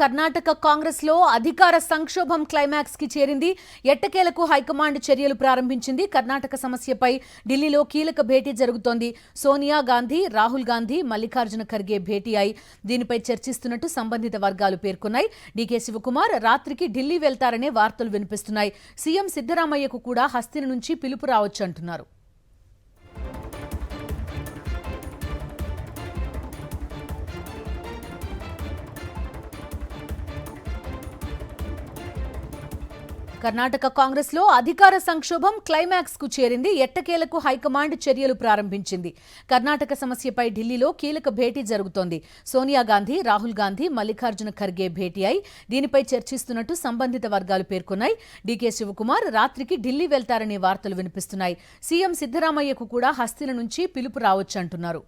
కర్ణాటక కాంగ్రెస్ లో అధికార సంక్షోభం క్లైమాక్స్ కి చేరింది. ఎట్టకేలకు హైకమాండ్ చర్యలు ప్రారంభించింది. కర్ణాటక సమస్యపై ఢిల్లీలో కీలక భేటీ జరుగుతోంది. సోనియా గాంధీ, రాహుల్ గాంధీ, మల్లికార్జున ఖర్గే భేటీ అయి దీనిపై చర్చిస్తున్నట్టు సంబంధిత వర్గాలు పేర్కొన్నాయి. డీకే శివకుమార్ రాత్రికి ఢిల్లీ వెళ్తారనే వార్తలు వినిపిస్తున్నాయి. సీఎం సిద్దరామయ్యకు కూడా హస్తిన నుంచి పిలుపు రావచ్చంటున్నారు. కర్ణాటక కాంగ్రెస్ లో అధికార సంక్షోభం క్లైమాక్స్ కు చేరింది. ఎట్టకేలకు హైకమాండ్ చర్యలు ప్రారంభించింది. కర్ణాటక సమస్యపై ఢిల్లీలో కీలక భేటీ జరుగుతోంది. సోనియా గాంధీ, రాహుల్ గాంధీ, మల్లికార్జున ఖర్గే భేటీ అయి దీనిపై చర్చిస్తున్నట్టు సంబంధిత వర్గాలు పేర్కొన్నాయి. డీకే శివకుమార్ రాత్రికి ఢిల్లీ వెళ్తారనే వార్తలు వినిపిస్తున్నాయి. సీఎం సిద్దరామయ్యకు కూడా హస్తిన నుంచి పిలుపు రావచ్చంటున్నారు.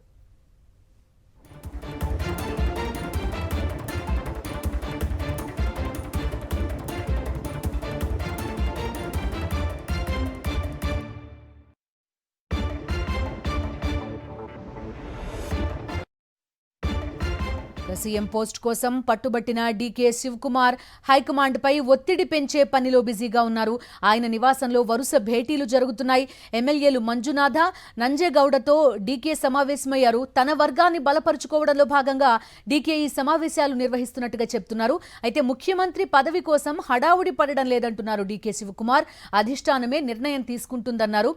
సీఎం పోస్ట్ కోసం పట్టుబట్టిన డీకే శివకుమార్ హైకమాండ్ పై ఒత్తిడి పెంచే పనిలో బిజీగా ఉన్నారు. ఆయన నివాసంలో వరుస భేటీలు జరుగుతున్నాయి. ఎమ్మెల్యేలు మంజునాథ, నంజేగౌడతో డీకే సమావేశమయ్యారు. తన వర్గాన్ని బలపరుచుకోవడంలో భాగంగా డీకే ఈ సమావేశాలు నిర్వహిస్తున్నట్టుగా చెప్తున్నారు. అయితే ముఖ్యమంత్రి పదవి కోసం హడావుడి పడడం లేదంటున్నారు డీకే శివకుమార్. అధిష్టానమే నిర్ణయం తీసుకుంటుందన్నారు.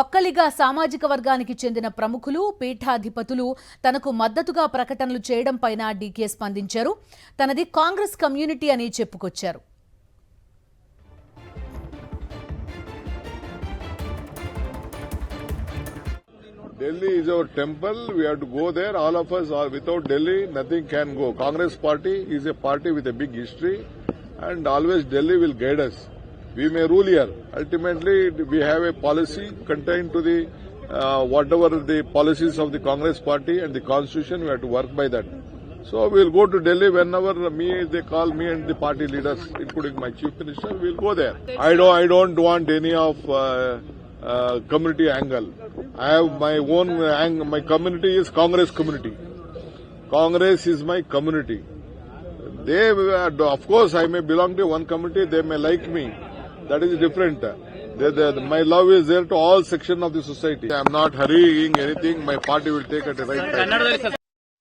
ఒక్కలిగా సామాజిక వర్గానికి చెందిన ప్రముఖులు, పీఠాధిపతులు తనకు మద్దతుగా ప్రకటనలు చేయడం పైన డీకే స్పందించారు. తనది కాంగ్రెస్ కమ్యూనిటీ అని చెప్పుకొచ్చారు. Delhi is our temple. We have to go there. All of us are without Delhi, nothing can go. Congress party is a party with a big history, and always Delhi will guide us. We may rule here. Ultimately, we have a policy contained to the whatever the policies of the Congress party and the constitution. We have to work by that. So we will go to Delhi whenever they call me and the party leaders, including my chief minister. We will go there. I don't want any of community angle. I have my own angle. My community is Congress community. Congress is my community. They, of course, I may belong to one community. They may like me. That is different. My love is there to all sections of the society. I am not hurrying anything. My party will take at the right time.